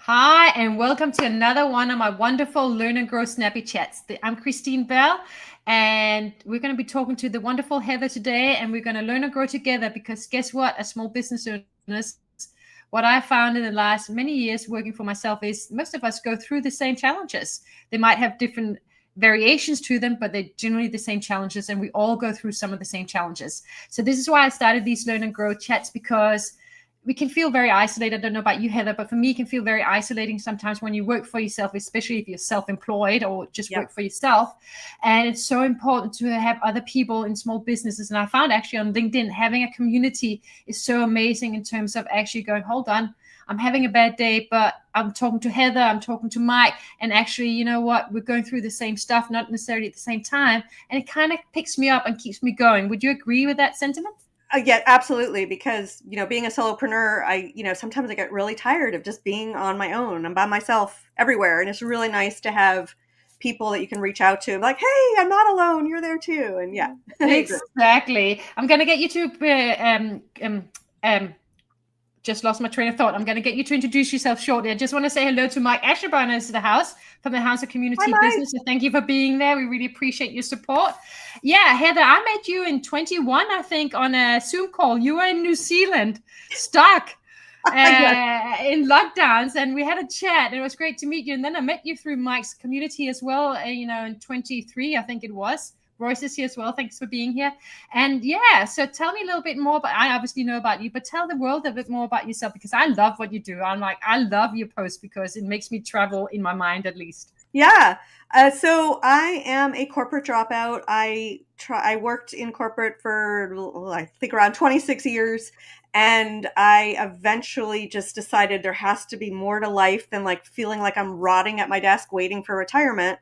Hi, and welcome to another one of my wonderful Learn and Grow Snappy Chats. I'm Christine Bell, and we're going to be talking to the wonderful Heather today, and we're going to learn and grow together because guess what? As small business owners, what I found in the last many years working for myself is most of us go through the same challenges. They might have different variations to them, but they're generally the same challenges, and we all go through some of the same challenges. So this is why I started these Learn and Grow chats, because we can feel very isolated. I don't know about you, Heather, but for me, it can feel very isolating sometimes when you work for yourself, especially if you're self-employed or just work for yourself. And it's so important to have other people in small businesses. And I found actually on LinkedIn, having a community is so amazing in terms of actually going, hold on, I'm having a bad day, but I'm talking to Heather, I'm talking to Mike, and actually, you know what, we're going through the same stuff, not necessarily at the same time. And it kind of picks me up and keeps me going. Would you agree with that sentiment? Yeah, absolutely. Because, being a solopreneur, sometimes I get really tired of just being on my own. I'm by myself everywhere. And it's really nice to have people that you can reach out to. Like, hey, I'm not alone. You're there too. And yeah. Exactly. I'm going to get you to, just lost my train of thought. I'm going to get you to introduce yourself shortly. I just want to say hello to Mike Asherburner to the house from the House of Hi, Community Mike. Business. So thank you for being there. We really appreciate your support. Yeah, Heather, I met you in 21, I think, on a Zoom call. You were in New Zealand, stuck in lockdowns, and we had a chat. And it was great to meet you. And then I met you through Mike's community as well, in 23, I think it was. Royce is here as well. Thanks for being here. And yeah, so tell me a little bit more. But I obviously know about you, but tell the world a bit more about yourself, because I love what you do. I love your posts because it makes me travel in my mind, at least. Yeah. So I am a corporate dropout. I worked in corporate for, I think, around 26 years. And I eventually just decided there has to be more to life than like feeling like I'm rotting at my desk waiting for retirement.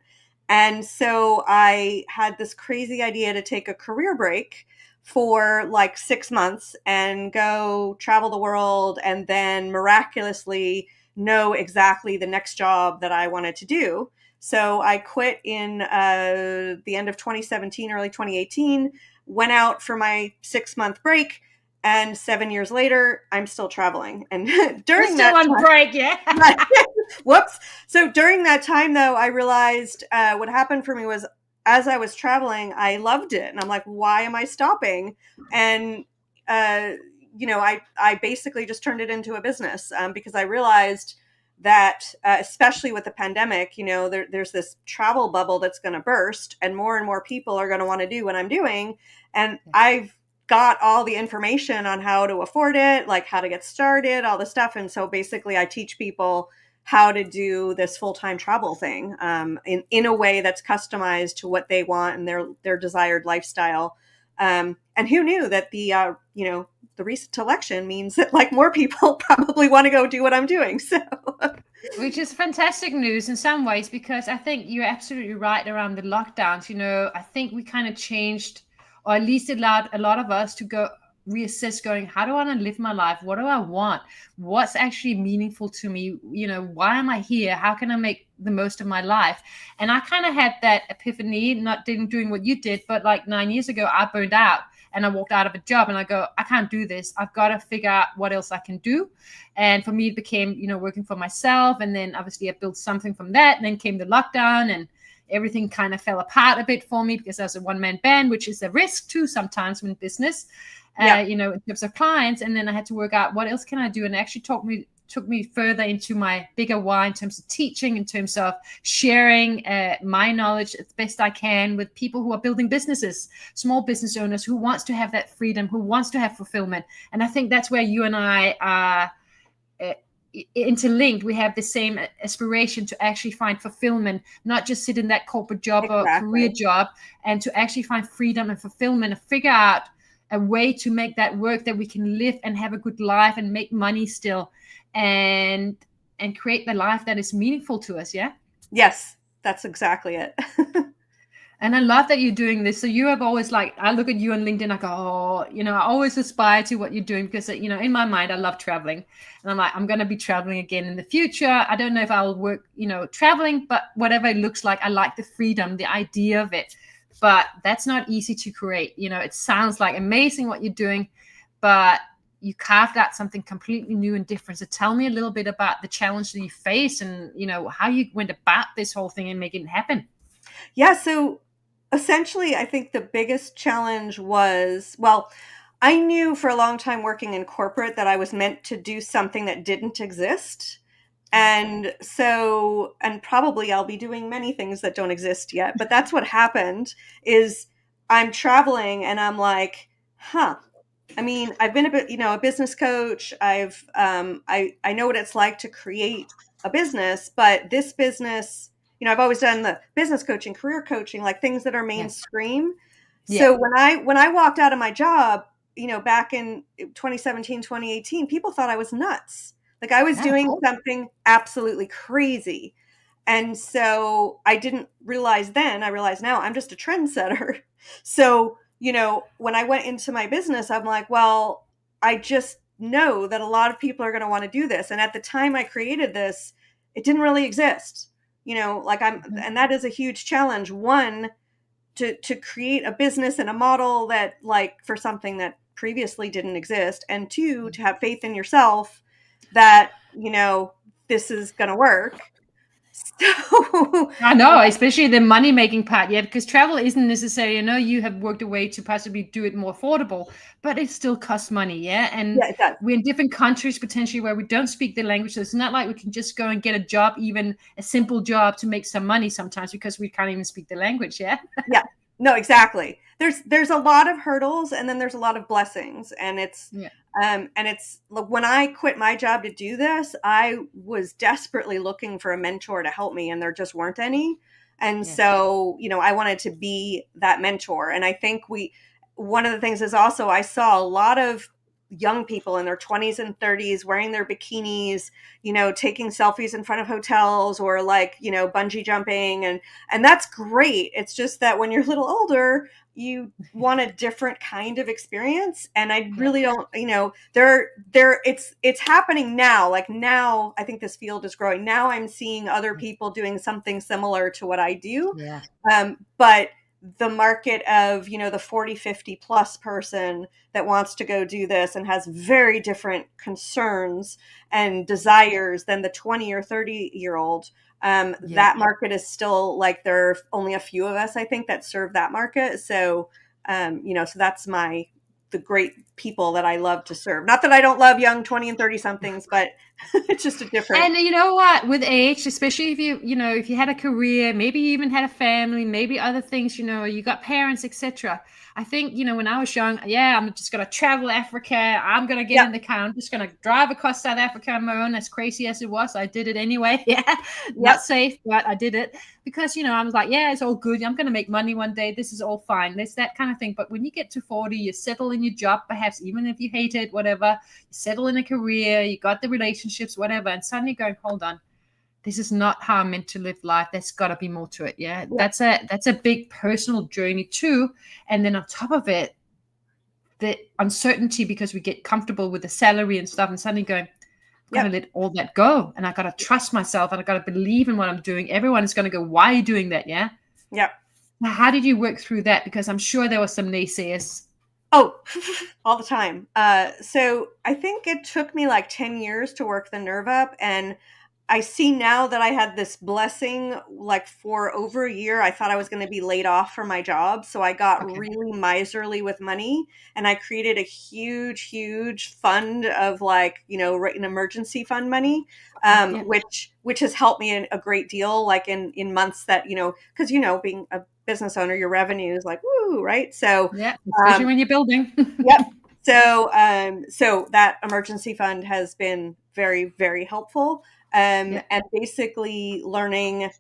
And so I had this crazy idea to take a career break for like 6 months and go travel the world and then miraculously know exactly the next job that I wanted to do. So I quit in the end of 2017, early 2018, went out for my 6-month break. And 7 years later, I'm still traveling. And during that on time, break, yeah. whoops. So during that time, though, I realized what happened for me was as I was traveling, I loved it. And I'm like, why am I stopping? And, I basically just turned it into a business because I realized that, especially with the pandemic, there's this travel bubble that's going to burst and more people are going to want to do what I'm doing. And I've got all the information on how to afford it, like how to get started, all the stuff. And so basically I teach people how to do this full-time travel thing in a way that's customized to what they want and their desired lifestyle. And who knew that the recent election means that like more people probably want to go do what I'm doing. So Which is fantastic news in some ways, because I think you're absolutely right around the lockdowns. I think we kind of changed, or at least allowed a lot of us to go reassess, going, how do I want to live my life? What do I want? What's actually meaningful to me? Why am I here? How can I make the most of my life? And I kind of had that epiphany, not doing what you did, but like 9 years ago, I burned out and I walked out of a job and I go, I can't do this. I've got to figure out what else I can do. And for me, it became, working for myself. And then obviously I built something from that. And then came the lockdown and everything kind of fell apart a bit for me because I was a one-man band, which is a risk too sometimes in business, in terms of clients. And then I had to work out what else can I do. And it actually took me further into my bigger why in terms of teaching, in terms of sharing my knowledge as best I can with people who are building businesses, small business owners who wants to have that freedom, who wants to have fulfillment. And I think that's where you and I are interlinked. We have the same aspiration to actually find fulfillment, not just sit in that corporate job or career job, and to actually find freedom and fulfillment and figure out a way to make that work, that we can live and have a good life and make money still, and create the life that is meaningful to us. Yeah. Yes, that's exactly it. And I love that you're doing this. So you have always, like, I look at you on LinkedIn, I go, oh, I always aspire to what you're doing because, in my mind, I love traveling. And I'm like, I'm going to be traveling again in the future. I don't know if I'll work, traveling, but whatever it looks like, I like the freedom, the idea of it. But that's not easy to create. It sounds like amazing what you're doing, but you carved out something completely new and different. So tell me a little bit about the challenge that you face and, how you went about this whole thing and making it happen. Yeah. So essentially, I think the biggest challenge was, well, I knew for a long time working in corporate that I was meant to do something that didn't exist. And so, and probably I'll be doing many things that don't exist yet, but that's what happened is I'm traveling and I'm like, I mean, I've been a business coach. I know what it's like to create a business, but this business, I've always done the business coaching, career coaching, like things that are mainstream. Yeah. So when I walked out of my job, back in 2017, 2018, people thought I was nuts. Like I was doing something absolutely crazy. And so I didn't realize then, I realize now I'm just a trendsetter. So, when I went into my business, I'm like, well, I just know that a lot of people are going to want to do this. And at the time I created this, it didn't really exist, and that is a huge challenge. One, to create a business and a model that for something that previously didn't exist. And two, to have faith in yourself that, this is going to work. So I know, especially the money making part, because travel isn't necessary. I know you have worked a way to possibly do it more affordable, but it still costs money, and it does. We're in different countries potentially where we don't speak the language, so it's not like we can just go and get a job, even a simple job, to make some money sometimes because we can't even speak the language. Yeah, no, exactly. There's a lot of hurdles, and then there's a lot of blessings, and it's when I quit my job to do this, I was desperately looking for a mentor to help me, and there just weren't any. And so, I wanted to be that mentor. And I think one of the things is also I saw a lot of young people in their 20s and 30s wearing their bikinis, taking selfies in front of hotels or bungee jumping. And that's great. It's just that when you're a little older, you want a different kind of experience. And I really don't, it's happening now. Like now, I think this field is growing. Now I'm seeing other people doing something similar to what I do. But the market of, the 40, 50 plus person that wants to go do this and has very different concerns and desires than the 20 or 30-year-old. That market is still there are only a few of us, I think, that serve that market. So, so that's the great people that I love to serve. Not that I don't love young 20 and 30 somethings, but it's just a different. And you know what, with age, especially if if you had a career, maybe you even had a family, maybe other things, you got parents, etc. I think, when I was young, I'm just going to travel Africa. I'm going to get in the car. I'm just going to drive across South Africa on my own. As crazy as it was, I did it anyway. Not safe, but I did it because, I was like, it's all good. I'm going to make money one day. This is all fine. There's that kind of thing. But when you get to 40, you settle in your job, perhaps even if you hate it, whatever, you settle in a career, you got the relationships, whatever, and suddenly going, hold on. This is not how I'm meant to live life. There's got to be more to it. That's a big personal journey too. And then on top of it, the uncertainty, because we get comfortable with the salary and stuff, and suddenly going, I'm going to let all that go. And I got to trust myself, and I got to believe in what I'm doing. Everyone is going to go, why are you doing that? Yeah. How did you work through that? Because I'm sure there were some naysayers. Oh, all the time. So I think it took me 10 years to work the nerve up. And I see now that I had this blessing, for over a year, I thought I was going to be laid off from my job. So I got really miserly with money, and I created a huge, huge fund of an emergency fund money, which has helped me a great deal, in months that, because, being a business owner, your revenue is woo, right? So especially when you're building. So, so that emergency fund has been very, very helpful. And basically learning,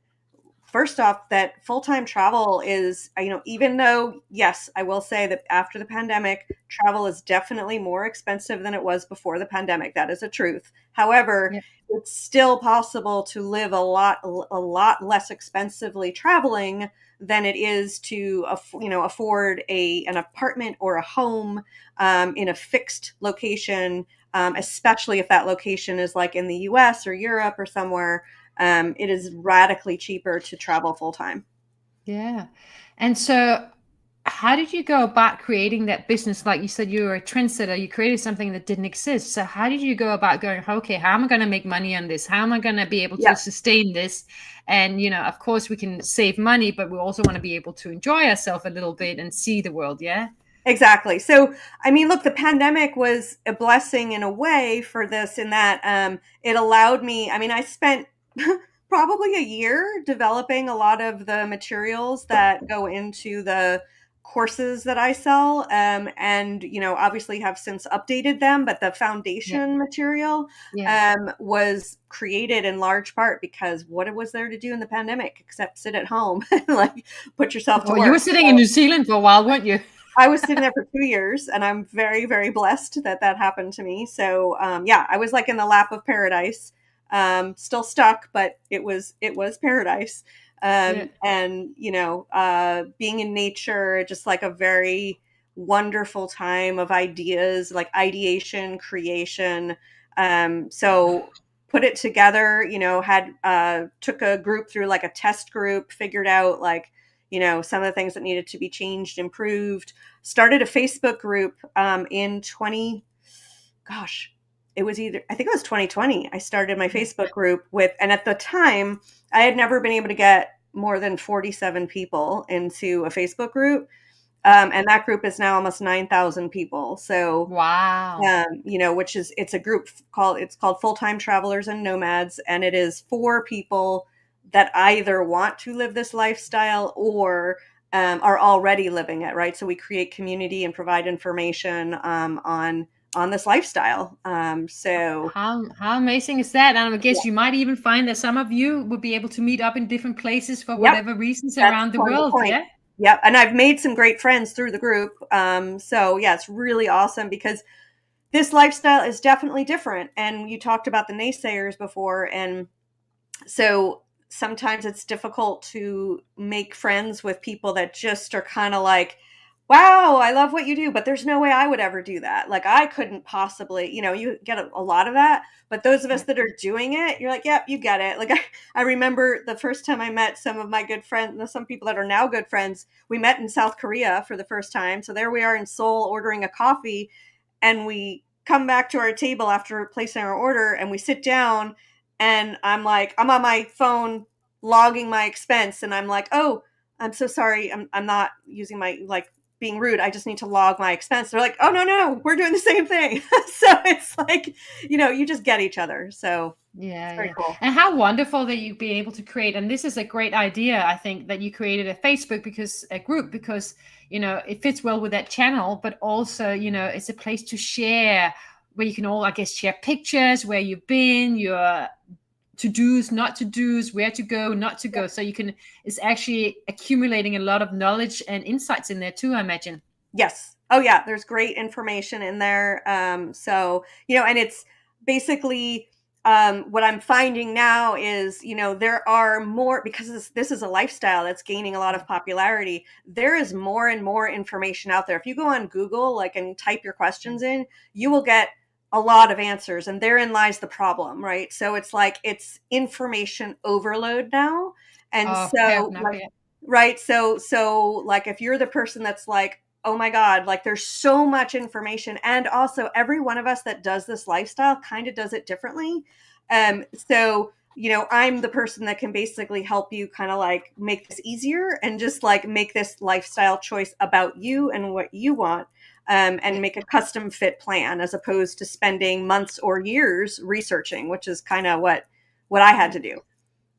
first off, that full-time travel is, even though, yes, I will say that after the pandemic, travel is definitely more expensive than it was before the pandemic. That is a truth. However, it's still possible to live a lot less expensively traveling than it is to, afford an apartment or a home in a fixed location. Especially if that location is in the US or Europe or somewhere, it is radically cheaper to travel full time. Yeah. And so how did you go about creating that business? Like you said, you were a trendsetter, you created something that didn't exist. So how did you go about going, okay, how am I going to make money on this? How am I going to be able to Yeah. sustain this? And, of course we can save money, but we also want to be able to enjoy ourselves a little bit and see the world. Yeah. Exactly. So, I mean, look, the pandemic was a blessing in a way for this, in that it allowed me. I mean, I spent probably a year developing a lot of the materials that go into the courses that I sell, and obviously have since updated them. But the Yeah. foundation material Yeah. was created in large part because what was there to do in the pandemic except sit at home and like put yourself to Oh, you were work? sitting in New Zealand for a while, weren't you? I was sitting there for 2 years, and I'm very, very blessed that that happened to me. So, yeah, I was like in the lap of paradise, still stuck, but it was paradise. Yeah. And being in nature, just like a very wonderful time of ideas, like ideation, creation. So put it together. Had took a group through like a test group, figured out like some of the things that needed to be changed, improved, started a Facebook group in 20, gosh, it was either, I think it was 2020. I started my Yeah. Facebook group and at the time, I had never been able to get more than 47 people into a Facebook group. And that group is now almost 9,000 people. So, Wow. it's a group it's called Full-Time Travelers and Nomads. And it is for people that either want to live this lifestyle or are already living it, right? So we create community and provide information on this lifestyle. So How amazing is that? And I yeah, guess you might even find that some of you would be able to meet up in different places for yep, whatever reasons that's around the part of the world. point. Yeah. Yep, and I've made some great friends through the group. So yeah, it's really awesome because this lifestyle is definitely different. And you talked about the naysayers before, and so sometimes it's difficult to make friends with people that just are kind of like, wow, I love what you do, but there's no way I would ever do that. Like, I couldn't possibly, you get a lot of that. But those of us Yeah. that are doing it, you're like, yep, you get it. Like, I remember the first time I met some of my good friends, some people that are now good friends, we met in South Korea for the first time. So there we are in Seoul ordering a coffee, and we come back to our table after placing our order, and we sit down, and I'm like, I'm on my phone logging my expense, and I'm like, oh, I'm so sorry, I'm not using my, like, being rude, I just need to log my expense. They're like, oh, no, no, we're doing the same thing. So it's like, you just get each other. So it's Yeah, very yeah. cool. And how wonderful that you've been able to create. And this is a great idea, I think, that you created a Facebook because a group because it fits well with that channel, but also, it's a place to share where you can all, I guess, share pictures, where you've been, your to-dos, not to-dos, where to go, not to Yep. go. So it's actually accumulating a lot of knowledge and insights in there too, I imagine. Yes. Oh, yeah. There's great information in there. So, and it's basically what I'm finding now is, there are more, because this is a lifestyle that's gaining a lot of popularity. There is more and more information out there. If you go on Google, like, and type your questions in, you will get a lot of answers. And therein lies the problem, right? So it's like, it's information overload now. And Oh, fair so, enough. like, Yeah. right. So like, if you're the person that's like, oh my God, like, there's so much information. And also, every one of us that does this lifestyle kind of does it differently. So, I'm the person that can basically help you kind of like make this easier and just like make this lifestyle choice about you and what you want. And make a custom fit plan as opposed to spending months or years researching, which is kind of what I had Yeah. to do.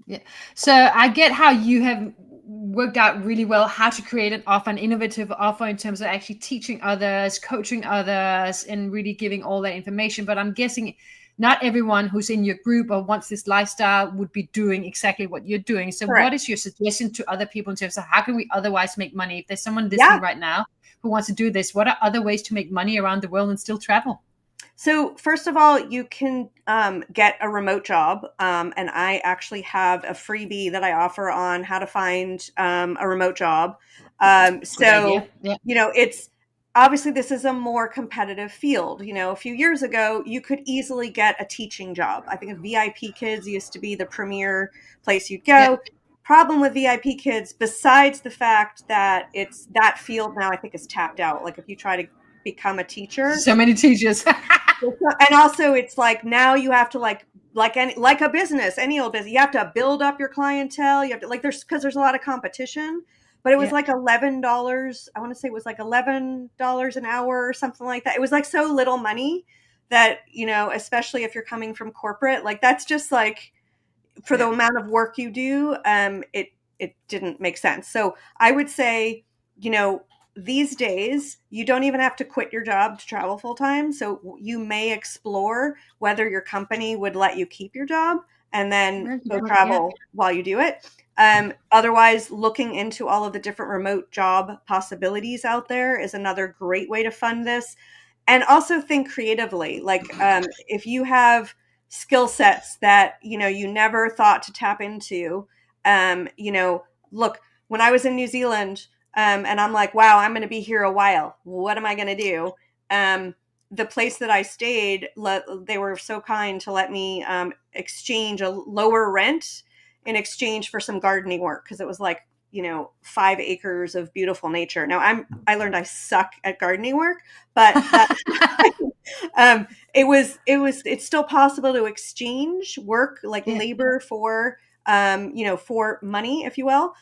Yeah. So I get how you have worked out really well how to create an innovative offer in terms of actually teaching others, coaching others, and really giving all that information. But I'm guessing not everyone who's in your group or wants this lifestyle would be doing exactly what you're doing. So what Correct. is your suggestion to other people in terms of how can we otherwise make money? If there's someone Yeah. listening right now who wants to do this, what are other ways to make money around the world and still travel? So first of all, you can get a remote job, and I actually have a freebie that I offer on how to find a remote job. Good idea. So Yeah. it's obviously, this is a more competitive field. A few years ago, you could easily get a teaching job. I think VIP Kids used to be the premier place you'd Yeah. go. problem with VIP kids, besides the fact that it's that field now, I think is tapped out. Like if you try to become a teacher, so many teachers. and also it's like now you have to like a business, any old business, you have to build up your clientele. You have to like because there's a lot of competition. But it was like $11. I want to say it was like $11 an hour or something like that. It was like so little money that, you know, especially if you're coming from corporate, like that's just like for the amount of work you do, it didn't make sense. So I would say, you know, these days you don't even have to quit your job to travel full time. So you may explore whether your company would let you keep your job and then go travel while you do it. Otherwise, looking into all of the different remote job possibilities out there is another great way to fund this. And also think creatively. Like if you have skill sets that, you know, you never thought to tap into, you know, look, when I was in New Zealand, and I'm like, wow, I'm going to be here a while. What am I going to do? The place that I stayed, they were so kind to let me exchange a lower rent in exchange for some gardening work, because it was like, you know, 5 acres of beautiful nature. Now I learned I suck at gardening work, but it's still possible to exchange work, like labor for you know, for money, if you will.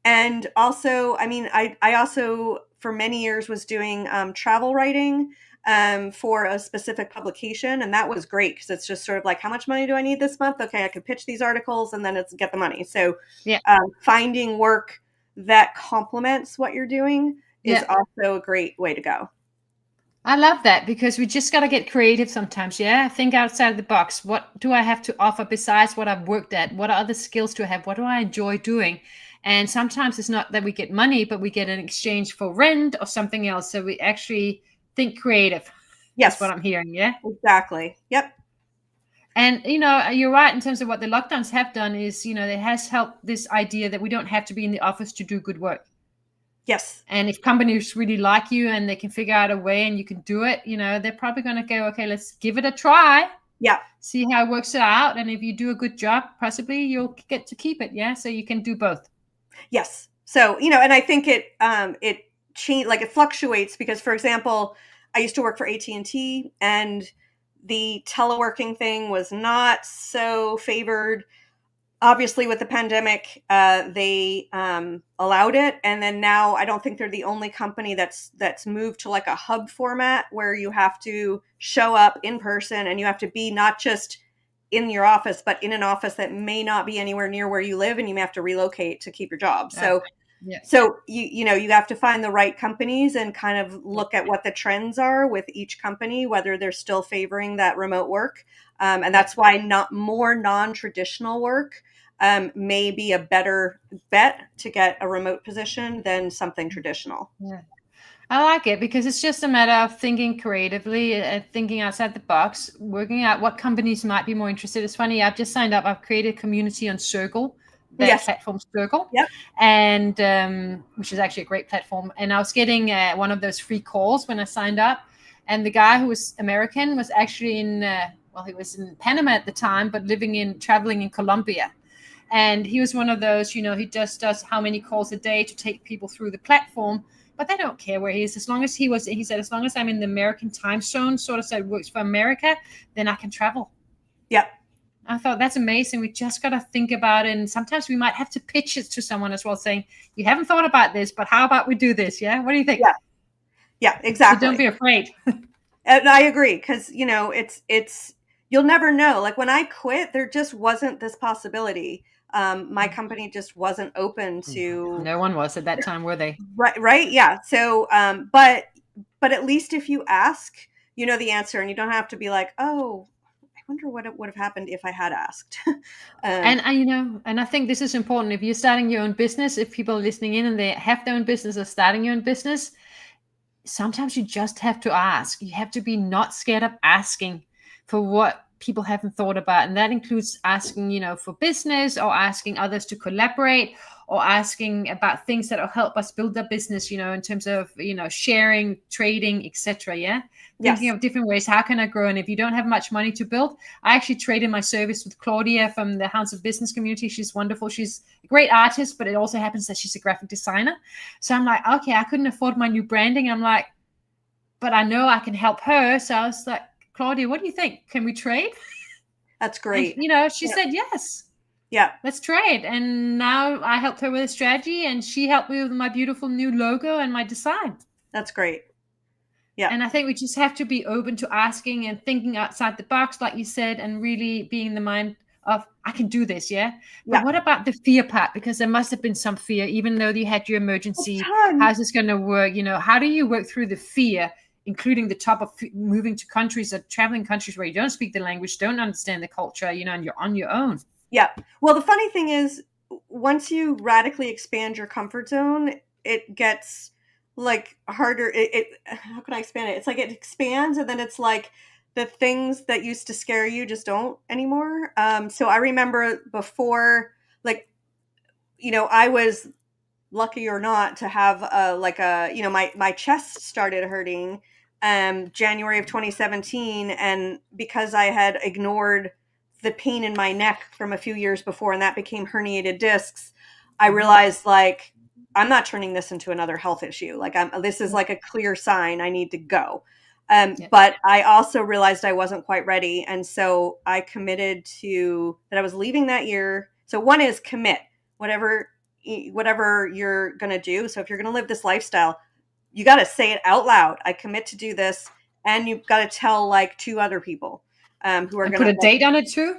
And also, I mean, I also for many years was doing travel writing for a specific publication. And that was great because it's just sort of like, how much money do I need this month? Okay, I could pitch these articles and then it's get the money. So finding work that complements what you're doing is also a great way to go. I love that, because we just got to get creative sometimes. Think outside the box. What do I have to offer besides what I've worked at? What other skills do I have? What do I enjoy doing? And sometimes it's not that we get money, but we get an exchange for rent or something else. So we actually think creative. Yes. That's what I'm hearing. Yeah, exactly. Yep. And, you know, you're right in terms of what the lockdowns have done is, you know, it has helped this idea that we don't have to be in the office to do good work. Yes. And if companies really like you and they can figure out a way and you can do it, you know, they're probably going to go, okay, let's give it a try. Yeah. See how it works out. And if you do a good job, possibly you'll get to keep it. Yeah. So you can do both. Yes. So, you know, and I think it changed, like it fluctuates because, for example, I used to work for AT&T and the teleworking thing was not so favored. Obviously, with the pandemic, they allowed it. And then now I don't think they're the only company that's moved to like a hub format where you have to show up in person and you have to be not just in your office, but in an office that may not be anywhere near where you live, and you may have to relocate to keep your job. So, so you know, you have to find the right companies and kind of look at what the trends are with each company, whether they're still favoring that remote work. And that's why not more non-traditional work may be a better bet to get a remote position than something traditional. Yeah. I like it because it's just a matter of thinking creatively and thinking outside the box, working out what companies might be more interested. It's funny, I've just signed up. I've created a community on Circle, that platform Circle, and which is actually a great platform. And I was getting one of those free calls when I signed up. And the guy who was American was actually in, he was in Panama at the time, but traveling in Colombia. And he was one of those, you know, he just does how many calls a day to take people through the platform. But they don't care where he is. As long as he said, as long as I'm in the American time zone, sort of said works for America, then I can travel. Yep. I thought that's amazing. We just got to think about it. And sometimes we might have to pitch it to someone as well, saying, you haven't thought about this, but how about we do this? Yeah. What do you think? Yeah. Yeah, exactly. So don't be afraid. And I agree. Because, you know, it's, you'll never know. Like when I quit, there just wasn't this possibility. My company just wasn't open to. No one was at that time, were they? Right. Yeah. So, but at least if you ask, you know the answer, and you don't have to be like, oh, I wonder what would have happened if I had asked. And you know, and I think this is important. If you're starting your own business, if people are listening in and they have their own business or starting your own business, sometimes you just have to ask. You have to be not scared of asking for what people haven't thought about. And that includes asking, you know, for business or asking others to collaborate or asking about things that will help us build our business, in terms of, sharing, trading, etc. Yeah. Yes. Thinking of different ways. How can I grow? And if you don't have much money to build, I actually traded my service with Claudia from the House of Business community. She's wonderful. She's a great artist, but it also happens that she's a graphic designer. So I'm like, okay, I couldn't afford my new branding. I'm like, but I know I can help her. So I was like, Claudia, what do you think? Can we trade? That's great. And, she said, yes. Yeah. Let's trade. And now I helped her with a strategy, and she helped me with my beautiful new logo and my design. That's great. Yeah. And I think we just have to be open to asking and thinking outside the box, like you said, and really being in the mind of, I can do this. Yeah. But what about the fear part? Because there must have been some fear, even though you had your emergency. How's this going to work? How do you work through the fear, including the top of moving to countries or traveling countries where you don't speak the language, don't understand the culture, and you're on your own? Yeah. Well, the funny thing is, once you radically expand your comfort zone, it gets like harder. How can I expand it? It's like it expands, and then it's like the things that used to scare you just don't anymore. So I remember before, like, I was lucky or not to have my chest started hurting January of 2017, and because I had ignored the pain in my neck from a few years before, and that became herniated discs, I realized, like, I'm not turning this into another health issue. Like, this is like a clear sign I need to go. But I also realized I wasn't quite ready. And so I committed to that I was leaving that year. So one is commit, whatever you're going to do. So if you're going to live this lifestyle, you got to say it out loud. I commit to do this. And you've got to tell like 2 other people who are going to put a date on it too.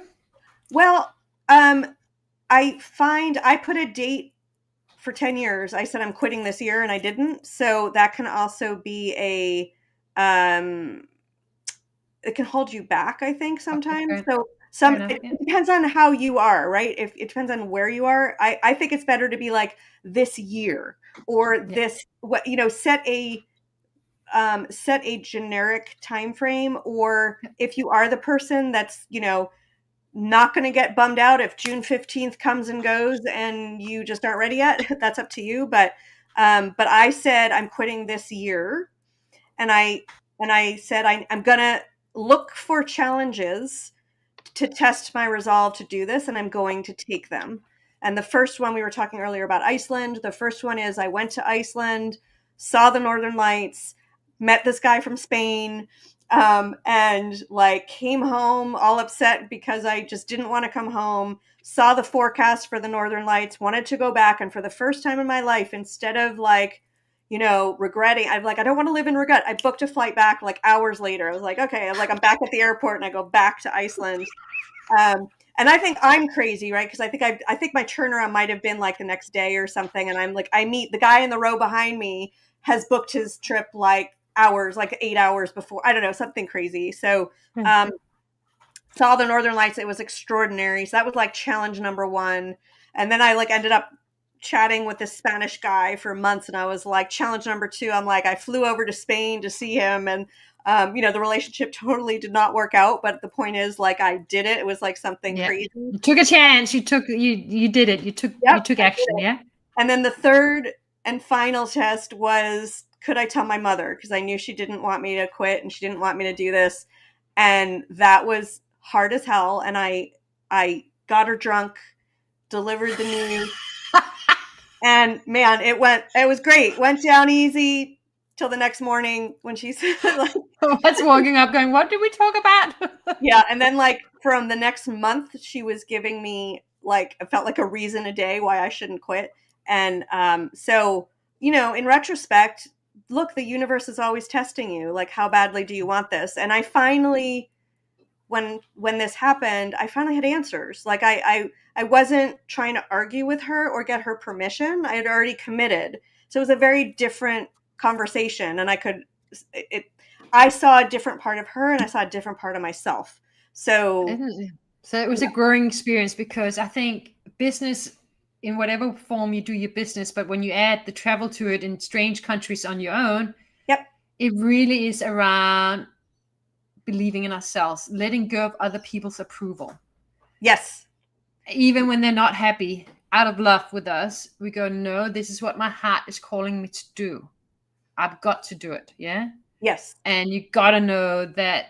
Well, I put a date for 10 years. I said I'm quitting this year, and I didn't. So that can also be it can hold you back, I think, sometimes. Okay. So it depends on how you are, right? If it depends on where you are, I think it's better to be like this year or this, set a generic time frame. Or if you are the person that's, not going to get bummed out if June 15th comes and goes and you just aren't ready yet, that's up to you. But I said I'm quitting this year, and I said I'm going to look for challenges to test my resolve to do this, and I'm going to take them. And the first one, we were talking earlier about Iceland. The first one is I went to Iceland, saw the Northern Lights, met this guy from Spain, and like came home all upset because I just didn't want to come home, saw the forecast for the Northern Lights, wanted to go back. And for the first time in my life, instead of like, regretting, I'm like, I don't want to live in regret. I booked a flight back like hours later. I was like, okay, I'm back at the airport, and I go back to Iceland. And I think I'm crazy, right? Because I think my turnaround might have been like the next day or something. And I'm like, I meet the guy in the row behind me has booked his trip like hours, like 8 hours before. I don't know, something crazy. So saw the Northern Lights. It was extraordinary. So that was like challenge number 1. And then I like ended up chatting with this Spanish guy for months. And I was like, challenge number 2, I'm like, I flew over to Spain to see him. And the relationship totally did not work out, but the point is, like, I did it. It was like something crazy. You took a chance. You did it. You took action. Yeah. And then the third and final test was, could I tell my mother? Because I knew she didn't want me to quit, and she didn't want me to do this. And that was hard as hell. And I got her drunk, delivered the news, and man, it was great. Went down easy till the next morning when she said, like, what's walking up going, what did we talk about? Yeah. And then like from the next month, she was giving me like, it felt like a reason a day why I shouldn't quit. And so, in retrospect, look, the universe is always testing you. Like, how badly do you want this? And I finally, when this happened, I finally had answers. Like I wasn't trying to argue with her or get her permission. I had already committed. So it was a very different conversation, and I saw a different part of her, and I saw a different part of myself. So it was a growing experience, because I think business, in whatever form you do your business, but when you add the travel to it in strange countries on your own, it really is around believing in ourselves, letting go of other people's approval. Yes. Even when they're not happy. out of love with us, we go, no, this is what my heart is calling me to do. I've got to do it. Yeah. Yes. And you got to know that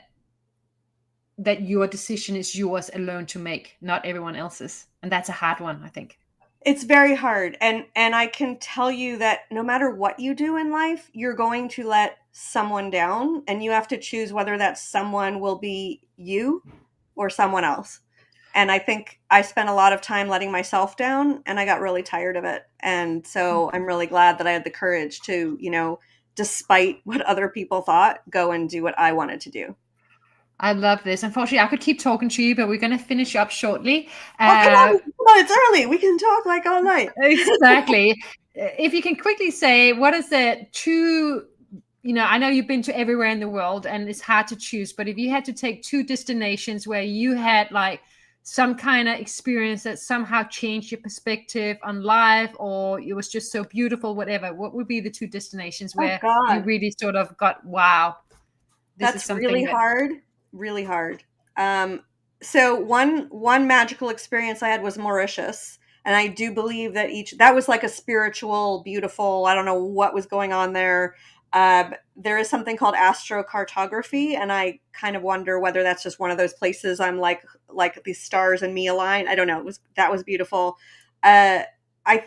your decision is yours alone to make, not everyone else's. And that's a hard one, I think. It's very hard. And I can tell you that no matter what you do in life, you're going to let someone down, and you have to choose whether that someone will be you or someone else. And I think I spent a lot of time letting myself down, and I got really tired of it. And so I'm really glad that I had the courage to, despite what other people thought, go and do what I wanted to do. I love this. Unfortunately, I could keep talking to you, but we're going to finish up shortly. Come on, it's early. We can talk like all night. Exactly. If you can quickly say, what is the two, I know you've been to everywhere in the world and it's hard to choose, but if you had to take 2 destinations where you had like some kind of experience that somehow changed your perspective on life, or it was just so beautiful, whatever, what would be the 2 destinations where you really sort of got, wow, that's really hard. Really hard. So one magical experience I had was Mauritius. And I do believe that that was like a spiritual, beautiful, I don't know what was going on there. There is something called astrocartography. And I kind of wonder whether that's just one of those places I'm like these stars and me align. I don't know. That was beautiful. I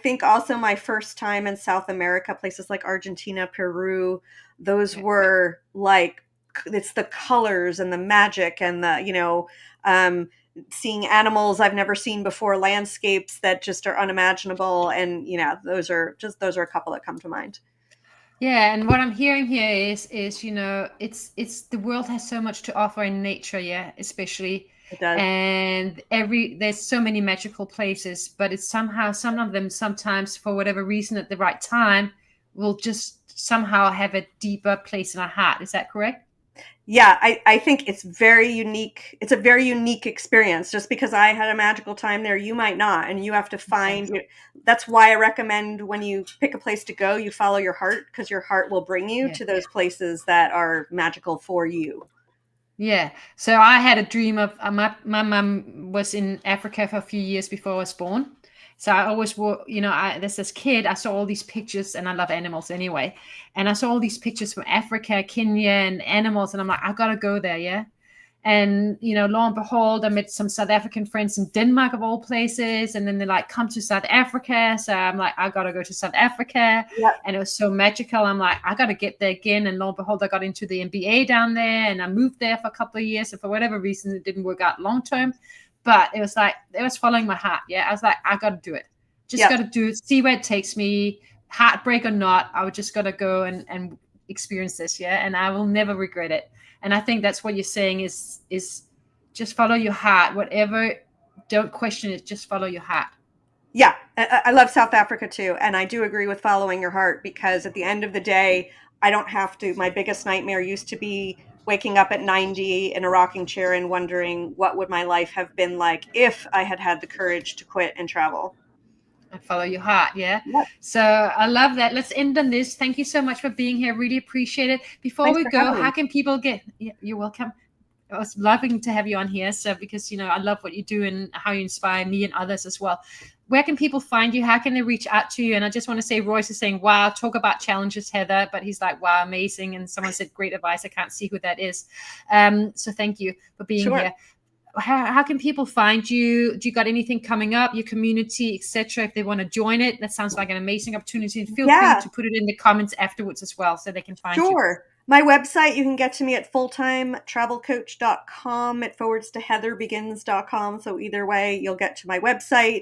think also my first time in South America, places like Argentina, Peru, those were like, it's the colors and the magic and the, seeing animals I've never seen before, landscapes that just are unimaginable. And, those are a couple that come to mind. Yeah. And what I'm hearing here is, it's the world has so much to offer in nature. Yeah. Especially. It does. And there's so many magical places, but it's somehow, some of them sometimes for whatever reason at the right time will just somehow have a deeper place in our heart. Is that correct? Yeah, I think it's very unique. It's a very unique experience. Just because I had a magical time there, you might not. And you have to find, that's why I recommend when you pick a place to go, you follow your heart, because your heart will bring you to those places that are magical for you. Yeah. So I had a dream of, my mum was in Africa for a few years before I was born. So I always, this kid, I saw all these pictures, and I love animals anyway. And I saw all these pictures from Africa, Kenya, and animals. And I'm like, I got to go there. Yeah. And, lo and behold, I met some South African friends in Denmark of all places. And then they're like, come to South Africa. So I'm like, I got to go to South Africa. Yep. And it was so magical. I'm like, I got to get there again. And lo and behold, I got into the MBA down there, and I moved there for a couple of years. And for whatever reason, it didn't work out long term. But it was like, it was following my heart. Yeah. I was like, I got to do it. Just got to do it. See where it takes me, heartbreak or not. I would just got to go and experience this. Yeah. And I will never regret it. And I think that's what you're saying is just follow your heart. Whatever, don't question it. Just follow your heart. Yeah. I love South Africa too. And I do agree with following your heart, because at the end of the day, I don't have to. My biggest nightmare used to be waking up at 90 in a rocking chair and wondering what would my life have been like if I had had the courage to quit and travel. And follow your heart. Yeah. Yep. So I love that. Let's end on this. Thank you so much for being here. Really appreciate it. Before we go, how can people get, you're welcome. I was loving to have you on here. So, because, I love what you do and how you inspire me and others as well. Where can people find you? How can they reach out to you? And I just want to say, Royce is saying, wow, talk about challenges, Heather. But he's like, wow, amazing. And someone said, great advice. I can't see who that is. So thank you for being here. How can people find you? Do you got anything coming up, your community, etc.? If they want to join it, that sounds like an amazing opportunity. And feel free to put it in the comments afterwards as well, so they can find you. Sure. My website, you can get to me at fulltimetravelcoach.com. It forwards to heatherbegins.com. So either way, you'll get to my website.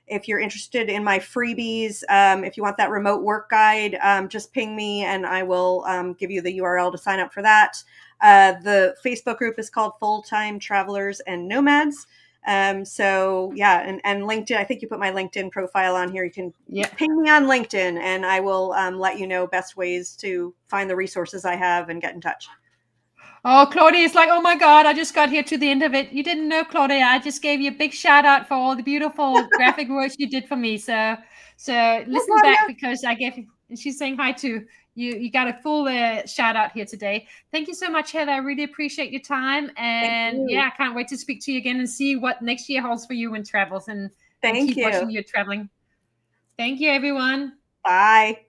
If you're interested in my freebies, if you want that remote work guide, just ping me and I will give you the URL to sign up for that. The Facebook group is called Full-Time Travelers and Nomads. So yeah, and LinkedIn, I think you put my LinkedIn profile on here. You can ping me on LinkedIn and I will let you know best ways to find the resources I have and get in touch. Oh, Claudia is like, oh my God, I just got here to the end of it. You didn't know, Claudia. I just gave you a big shout out for all the beautiful graphic works you did for me. So listen back, because I gave you, she's saying hi too. You got a full shout out here today. Thank you so much, Heather. I really appreciate your time. And yeah, I can't wait to speak to you again and see what next year holds for you in travels. And and Thank keep you. watching you traveling. Thank you, everyone. Bye.